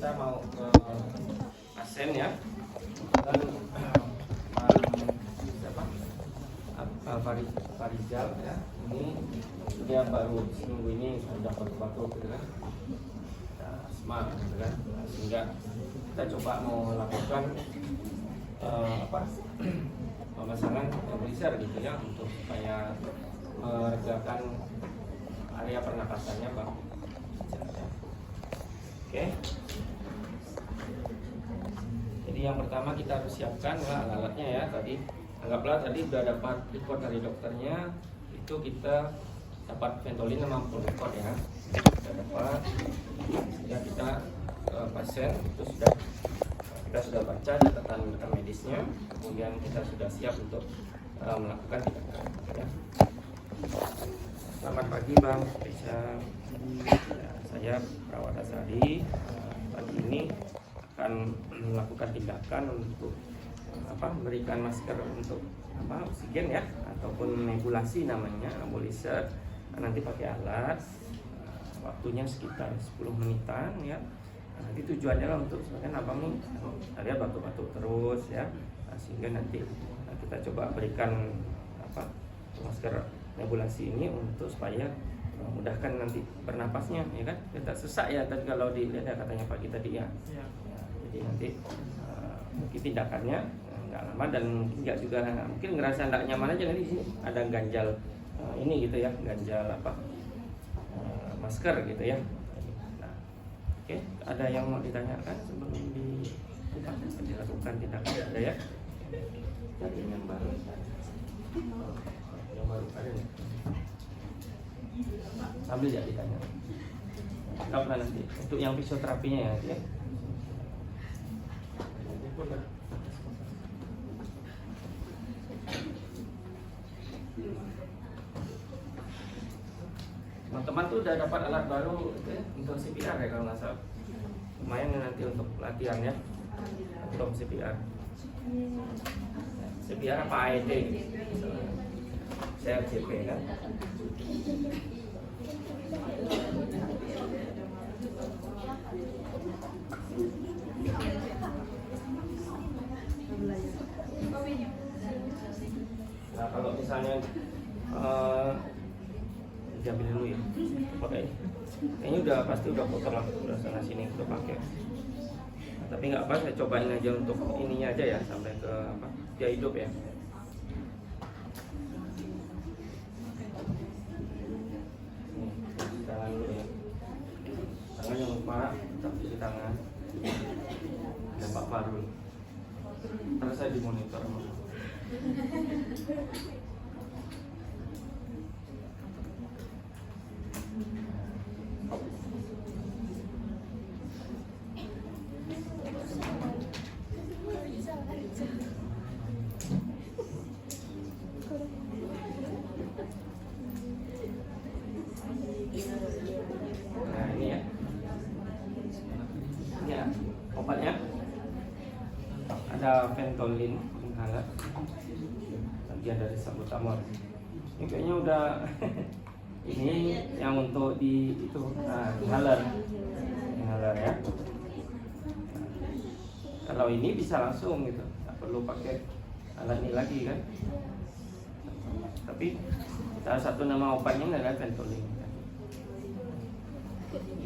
kita mau ke ASEAN ya. Dan siapa? Farizal ya. Ini dia baru seminggu ini sudah batuk-batuk gitu kan. Asma gitu kan. Sehingga kita coba mau lakukan pemasangan nebulizer gitu ya, untuk supaya meregakan area pernapasannya, Bang. Oke. Jadi yang pertama kita harus siapkan alat-alatnya ya. Tadi anggaplah tadi sudah dapat record dari dokternya, itu kita dapat Ventolin 60 record ya. Kita dapat, ya kita pasien itu kita sudah baca catatan rekam medisnya, kemudian kita sudah siap untuk melakukan tindakan ya. Selamat pagi Bang Spesial. Ya, saya perawat Asadi. Pagi ini akan melakukan tindakan untuk memberikan masker untuk oksigen ya, ataupun nebulasi namanya, nebulizer. Nanti pakai alat, waktunya sekitar 10 menitan ya. Nanti tujuannya lah untuk sebenarnya abang nih ada batuk-batuk terus ya, sehingga nanti kita coba berikan masker nebulasi ini untuk supaya memudahkan nanti bernapasnya ya kan. Kita sesak ya tadi kalau dilihat ya, katanya pagi tadi ya. Jadi nanti mungkin tindakannya nggak lama dan nggak juga mungkin ngerasa nggak nyaman aja nanti di sini ada ganjal ini gitu ya, ganjal masker gitu ya. Oke, ada yang mau ditanyakan sebelum dilakukan tindakan? Ada ya? Jadi yang baru ada nih. Sambil ya ditanya. Kapan nanti untuk yang fisioterapinya ya? Teman-teman tuh udah dapat alat baru gitu ya, untuk CPR ya kalau nggak salah. Lumayan nanti untuk latihan ya, untuk CPR. CPR apa AED? CRJP kan? Nah kalau misalnya diambil dulu ya, pakai kayaknya udah pasti udah kotor lah, udah sana sini udah pakai. Nah, tapi nggak apa, saya cobain aja untuk ininya aja ya, sampai ke dia hidup ya. Nih, tangan dulu ya, tangan yang parah tetap di tangan. Dan Pak Farul, terus saya dimonitor. Nah ini ya, obatnya ada Ventolin inhaler, bagian dari salbutamol. Ini kayaknya udah ini yang untuk di itu inhaler ya. Kalau ini bisa langsung gitu, nggak perlu pakai alat ini lagi kan. Tapi salah satu nama obatnya adalah Ventolin.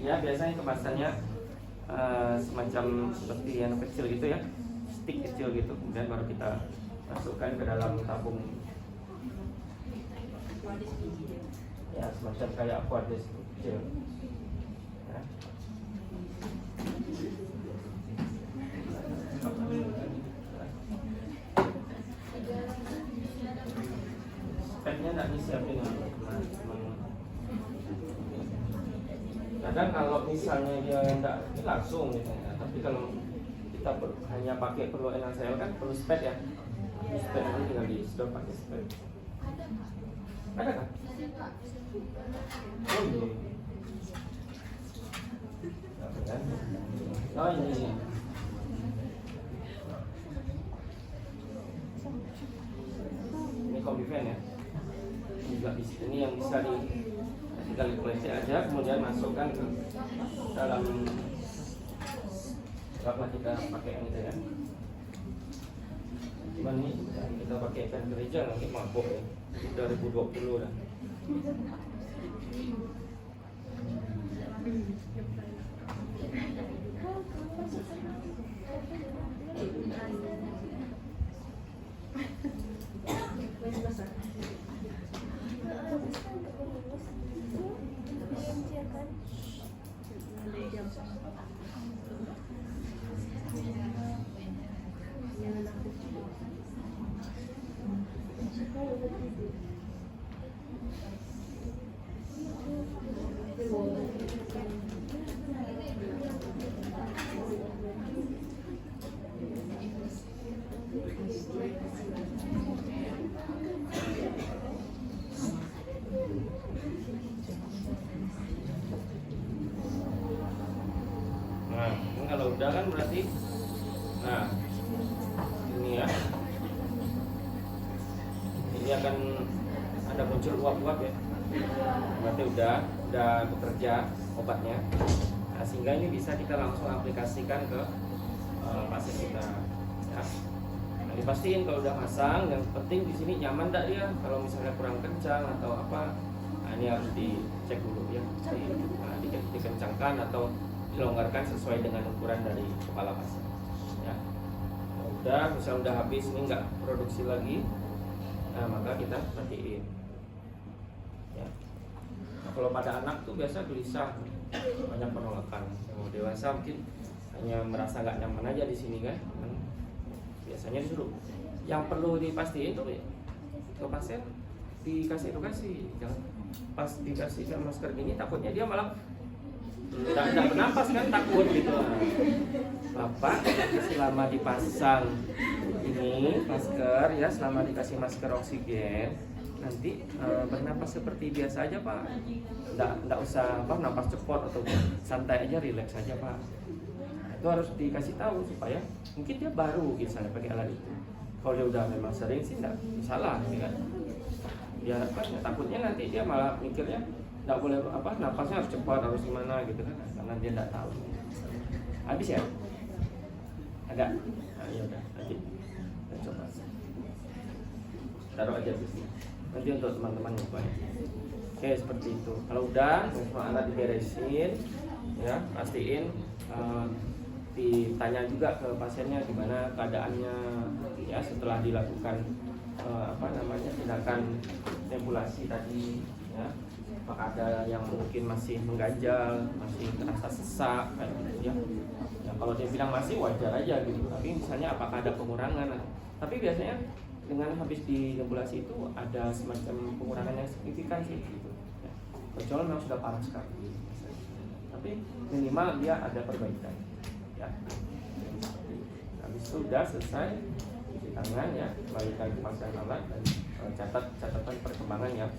Ya biasanya kemasannya semacam seperti yang kecil gitu ya, stick kecil gitu, kemudian baru kita masukkan ke dalam tabung. Ya semacam kayak aquarius kecil ya. Speknya nggak disiapin kadang kalau misalnya dia nggak langsung gitu ya. Tapi kalau kita hanya pakai perlu NaCl kan perlu spek ya. Spek itu tinggal di-store pakai spek. Ada kan? Oh iya. Oh ini. Ini Combifen ya. Ini yang bisa tinggal dikoleksi aja, kemudian masukkan ke dalam Anggaplah kita pakai yang itu ya. Cuman ini kita pakai pen gereja nanti mabuk ya. 2020 dah. Nah, ini kalau udah kan berarti, nah ini ya, ini akan ada muncul uap-uap ya, berarti udah bekerja obatnya. Nah, sehingga ini bisa kita langsung aplikasikan ke pasien kita. Ya. Nah, dipastiin kalau udah pasang, yang penting di sini nyaman tak dia. Kalau misalnya kurang kencang atau apa, nah ini harus dicek dulu ya, dikencangkan atau dilonggarkan sesuai dengan ukuran dari kepala pasien. Ya. Nah, udah, misal udah habis ini nggak produksi lagi, nah maka kita matiin. Ya. Nah, kalau pada anak tuh biasa gelisah, banyak penolakan. Kalau dewasa mungkin hanya merasa nggak nyaman aja di sini kan. Biasanya disuruh. Yang perlu dipastiin tuh ke pasien dikasih edukasi, jangan pas dikasih masker gini takutnya dia malah tidak bernapas kan, takut gitu. Bapak selama dipasang ini masker ya, selama dikasih masker oksigen nanti bernapas seperti biasa aja Pak, tidak usah apa napas cepat atau santai aja, rileks aja Pak. Nah, itu harus dikasih tahu supaya mungkin dia baru misalnya pakai alat itu. Kalau dia udah memang sering sih tidak salah ya kan. Dia apa, takutnya nanti dia malah mikirnya nggak boleh apa, napasnya harus cepat, harus gimana gitu kan, karena dia nggak tahu. Habis ya? Ada? Nah, ya udah, nanti kita coba. Taruh aja di sini. Nanti untuk teman-teman nyoba ya. Oke, seperti itu. Kalau udah, semua alat diberesin, ya, pastiin. Ditanya juga ke pasiennya gimana keadaannya, ya setelah dilakukan tindakan nebulasi tadi, ya. Apakah ada yang mungkin masih mengganjal, masih terasa sesak kayak gitu ya. Ya kalau dia bilang masih, wajar aja gitu. Tapi misalnya apakah ada pengurangan? Tapi biasanya dengan habis dinebulasi itu ada semacam pengurangan yang signifikan sih gitu. Ya. Kecuali memang sudah parah sekali. Tapi minimal dia ada perbaikan. Ya. Habis itu sudah selesai cuci tangan ya, kembalikan ke pasien alat dan catatan perkembangan yang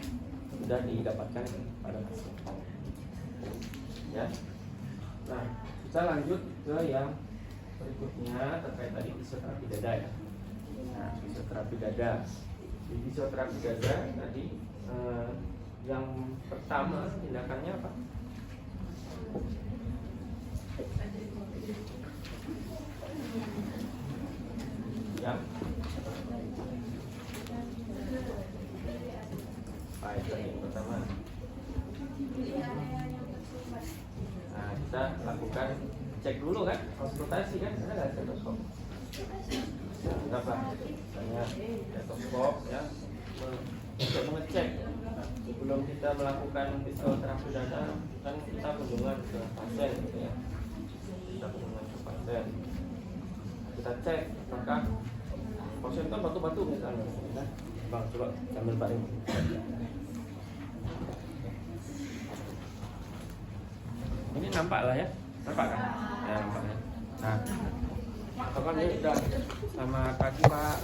sudah didapatkan pada pasien. Ya. Nah, kita lanjut ke yang berikutnya terkait tadi fisioterapi dada ya. Nah, fisioterapi dada. Di fisioterapi dada tadi yang pertama tindakannya apa? Ya. Baik, yang pertama. Nah, kita lakukan cek dulu kan, konsultasi kan, ada nggak stetoskop? Berapa? Misalnya stetoskop ya, untuk mengecek sebelum kita melakukan fisioterapi dada kan kita kunjungan ke pasien gitu ya. Kita kunjungan ke pasien. Kita cek apakah pasien kan batu-batu misalnya. Nah, Bang, coba sambil Pak ini. Ini nampak lah ya, nampak kan? Ya, nampak ya. Nah, apakah ini udah sama kaki Pak?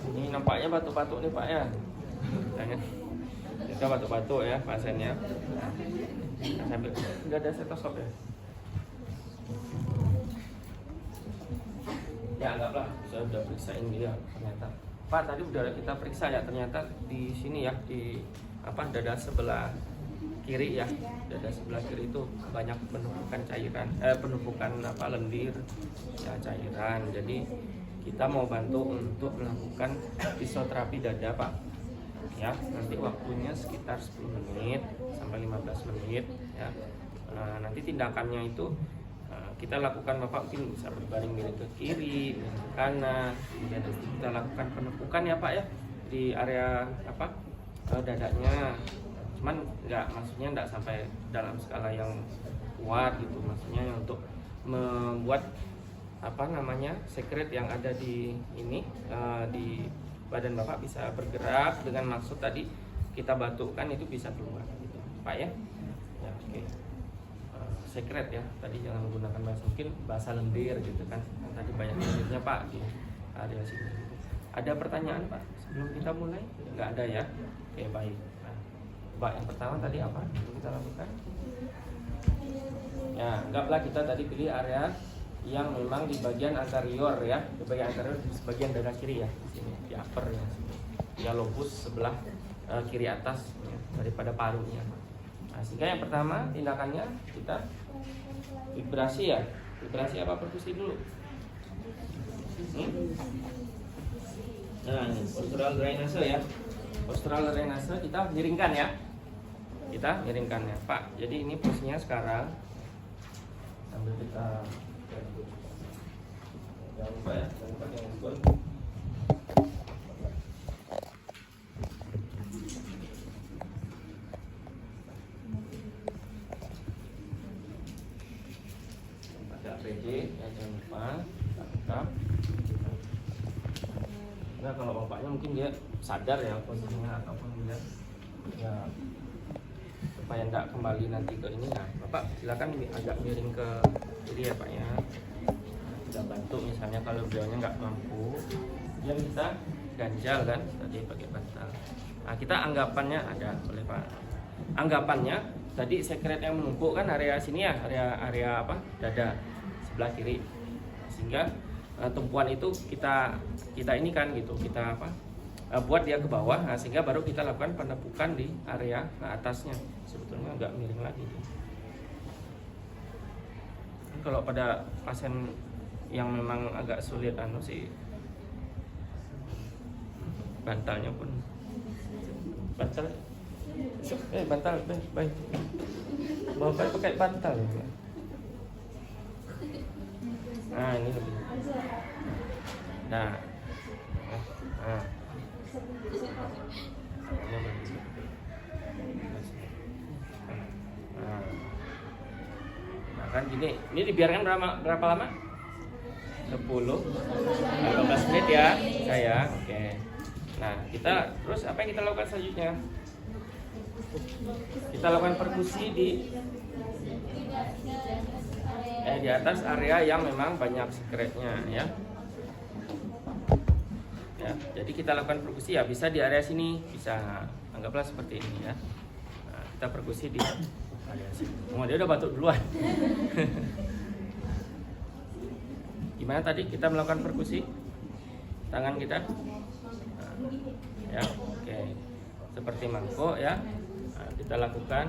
Ini nampaknya batu-batu nih Pak ya. Kita batu-batu ya pasiennya. Nah, sambil nggak ada stetoskop ya. Ya anggaplah saya sudah periksain dia ternyata. Pak tadi udah kita periksa ya, ternyata di sini ya di dada sebelah kiri ya, dada sebelah kiri itu banyak penumpukan cairan, penumpukan lendir ya, cairan. Jadi kita mau bantu untuk melakukan fisioterapi dada Pak ya. Nanti waktunya sekitar 10 menit sampai 15 menit ya. Nanti tindakannya itu kita lakukan, Bapak mungkin bisa berbaring miring ke kiri, miring ke kanan, kemudian kita lakukan penumpukan ya Pak ya di area dadanya. Cuman maksudnya nggak sampai dalam skala yang kuat gitu, maksudnya untuk membuat sekret yang ada di ini di badan Bapak bisa bergerak dengan maksud tadi kita batukkan itu bisa keluar gitu Pak ya. Ya oke. Sekret ya, tadi jangan menggunakan bahasa lendir gitu kan, tadi banyak lendirnya Pak di area sini. Ada pertanyaan Pak sebelum kita mulai? Nggak ada ya? Oke baik. Nah, Pak yang pertama tadi apa yang kita lakukan? Ya, anggaplah kita tadi pilih area yang memang di bagian anterior ya, di bagian anterior, di bagian dada kiri ya, di sini, di upper ya, ya lobus sebelah kiri atas ya, daripada parunya. Nah, sehingga yang pertama tindakannya kita vibrasi ya, vibrasi apa perkusi dulu. Nah ini postural drainase ya, postural drainase kita miringkan ya, kita miringkan ya Pak. Jadi ini posisinya sekarang sambil kita jangan lupa ya, jangan pakai handphone. APD ya, jangan lupa tetap. Nah kalau bapaknya mungkin dia sadar ya posisinya ataupun dia ya supaya tidak kembali nanti ke ini. Nah Bapak silakan agak miring ke kiri ya Pak ya. Kita bantu misalnya kalau beliaunya nggak mampu, yang kita ganjal kan tadi pakai bantal. Nah kita anggapannya ada boleh Pak. Anggapannya tadi sekret yang menumpuk kan area sini ya, area dada sebelah kiri, sehingga tumpuan itu kita ini kan gitu, kita buat dia ke bawah, nah, sehingga baru kita lakukan penepukan di area atasnya. Sebetulnya agak miring lagi tuh. Kalau pada pasien yang memang agak sulit sih, bantalnya pun bantal baik bapak pakai bantal ya. Nah ini lebih. Nah. Nah kan gini, ini dibiarkan berapa lama? 10-15 menit ya sayang. Oke. Nah kita terus apa yang kita lakukan selanjutnya? Kita lakukan perkusi di atas area yang memang banyak sekretnya ya. Ya, jadi kita lakukan perkusi ya bisa di area sini, bisa anggaplah seperti ini ya. Nah, kita perkusi di area sini. Oh, dia udah batuk duluan. Gimana tadi kita melakukan perkusi tangan kita? Nah, ya, oke. Seperti mangkok ya. Nah, kita lakukan.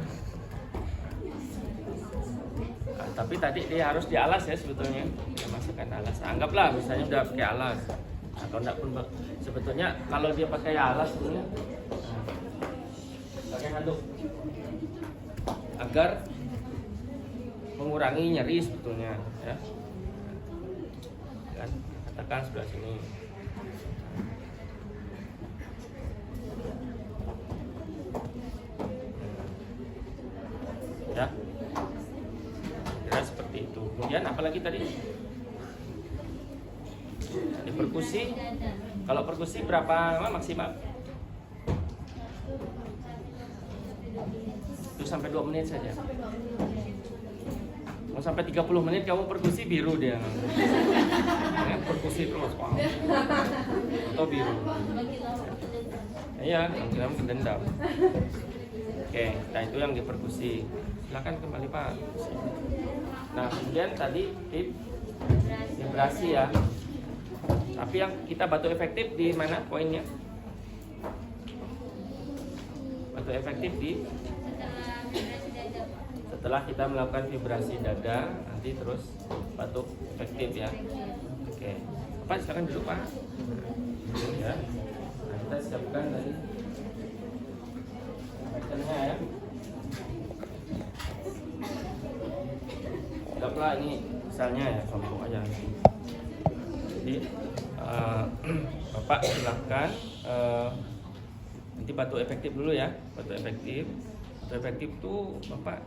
Nah, tapi tadi dia harus dialas ya sebetulnya, kita masukkan alas. Anggaplah misalnya udah pakai alas atau enggak pun sebetulnya kalau dia pakai alas ini pakai handuk agar mengurangi nyeri sebetulnya ya. Kan katakan sebelah sini. Ya. Kira seperti itu. Kemudian apalagi tadi? Di perkusi. Kalau perkusi berapa lama maksimal? Itu sampai 2 menit saja. Mau sampai 30 menit kamu perkusi biru dia. Ya, perkusi terus. Wow. Atau biru. Iya, kamu kedendam. Oke, nah itu yang diperkusi. Silakan kembali Pak. Nah, kemudian tadi vibrasi ya. Tapi yang kita batu efektif di mana poinnya? Batu efektif di Setelah kita melakukan vibrasi dada, nanti terus batuk efektif ya. Oke, Pak silakan duduk Pak. Ya. Nah, kita siapkan tadi itemnya ya. Anggaplah ini misalnya ya, contoh aja. Jadi Bapak silahkan nanti batuk efektif dulu ya. Batuk efektif itu Bapak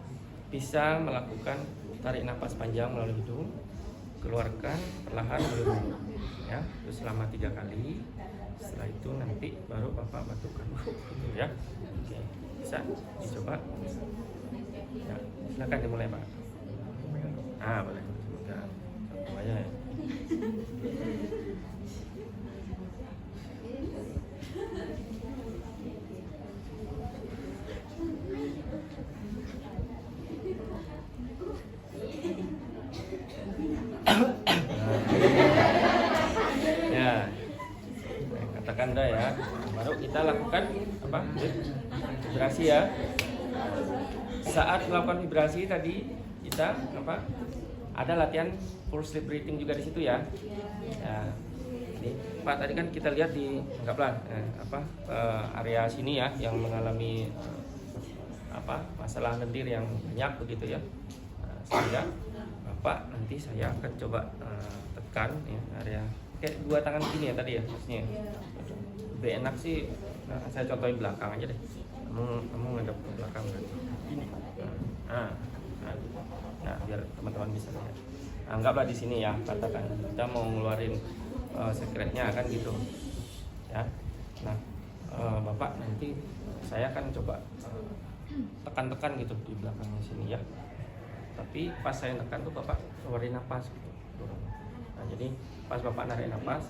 bisa melakukan tarik nafas panjang melalui hidung, keluarkan perlahan melalui mulut ya, itu selama 3 kali. Setelah itu nanti baru Bapak batukkan gitu ya. Oke, bisa dicoba ya, silakan dimulai Pak. Boleh semoga semuanya ya. Ya, katakan dah ya. Baru kita lakukan apa? Vibrasi ya. Saat melakukan vibrasi tadi kita apa? Ada latihan full sleep breathing juga di situ ya. Ya. Ini Pak tadi kan kita lihat di anggaplah area sini ya yang mengalami masalah lendir yang banyak begitu ya. Sehingga Bapak nanti saya akan coba tekan ya area kayak 2 tangan gini ya tadi ya maksudnya. Lebih enak sih saya contohin belakang aja deh. Kamu ngadep ke belakang kan. Nah, biar teman-teman bisa lihat. Anggaplah di sini ya, katakan kita mau ngeluarin sekretnya kan gitu. Ya. Nah, Bapak nanti saya akan coba tekan-tekan gitu di belakangnya sini ya. Tapi pas saya tekan tuh Bapak keluarin napas gitu. Nah, jadi pas Bapak narik napas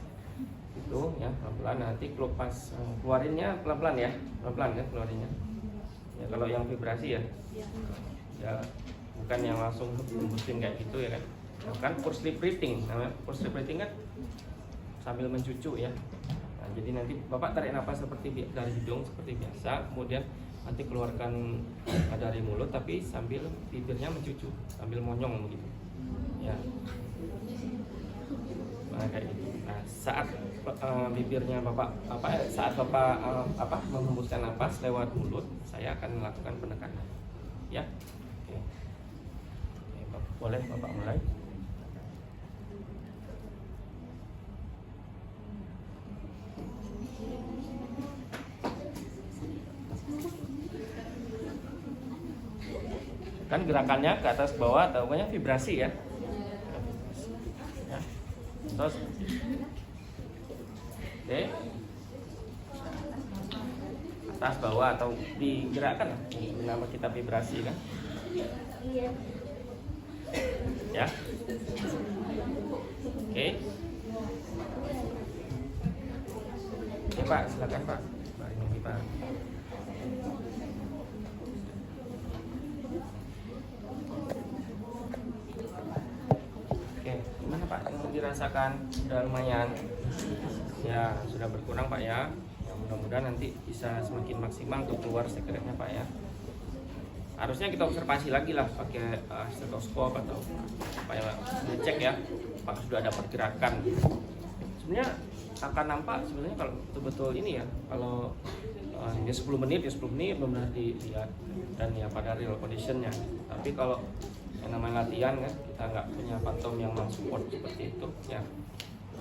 itu ya pelan-pelan, nanti pas keluarinnya pelan-pelan ya. Pelan-pelan kan keluarinnya. Ya kalau yang vibrasi ya. Ya bukan yang langsung hembusin kayak gitu ya kan. Kan forced sleep breathing, namanya forced sleep breathing kan sambil mencucu ya. Nah, jadi nanti Bapak tarik nafas seperti dari hidung seperti biasa, kemudian nanti keluarkan dari mulut tapi sambil bibirnya mencucu, sambil monyong begitu. Ya. Nah, kayak gitu. Nah, saat bibirnya Bapak saat Bapak menghembuskan nafas lewat mulut, saya akan melakukan penekanan. Ya. Oke. Boleh Bapak mulai. Kan gerakannya ke atas bawah atau pokoknya vibrasi ya. Ya. Terus oke. Atas bawah atau digerakkan nama kita vibrasi kan. Ya. Oke. Oke Pak, silakan Pak. Mari ini Pak. Oke, gimana Pak? Yang dirasakan sudah lumayan. Ya, sudah berkurang Pak ya. Ya mudah-mudahan nanti bisa semakin maksimal untuk keluar sekretnya Pak ya. Harusnya kita observasi lagi lah pakai stetoskop atau supaya ngecek ya apakah sudah ada pergerakan. Sebenarnya akan nampak sebenarnya kalau betul-betul ini ya, kalau ya 10 menit benar-benar dilihat dan ya pada real conditionnya. Tapi kalau yang namanya latihan kan kita nggak punya phantom yang support seperti itu ya.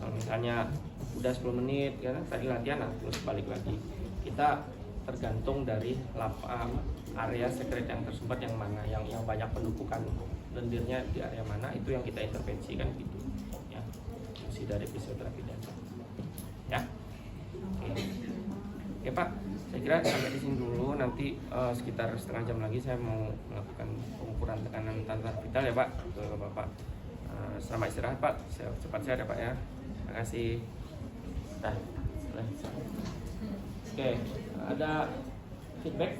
Kalau misalnya udah 10 menit ya tadi latihan terus balik lagi, kita tergantung dari area sekret yang tersumbat yang mana, yang banyak penumpukan lendirnya di area mana, itu yang kita intervensi kan gitu ya, fungsi dari fisioterapi dada ya. Oke Pak, saya kira sampai di sini dulu. Nanti sekitar setengah jam lagi saya mau melakukan pengukuran tekanan tanpa vital ya Pak ke Bapak. Selamat istirahat Pak, cepat sehat ya Pak ya. Terima kasih. Nah, oke, ada feedback?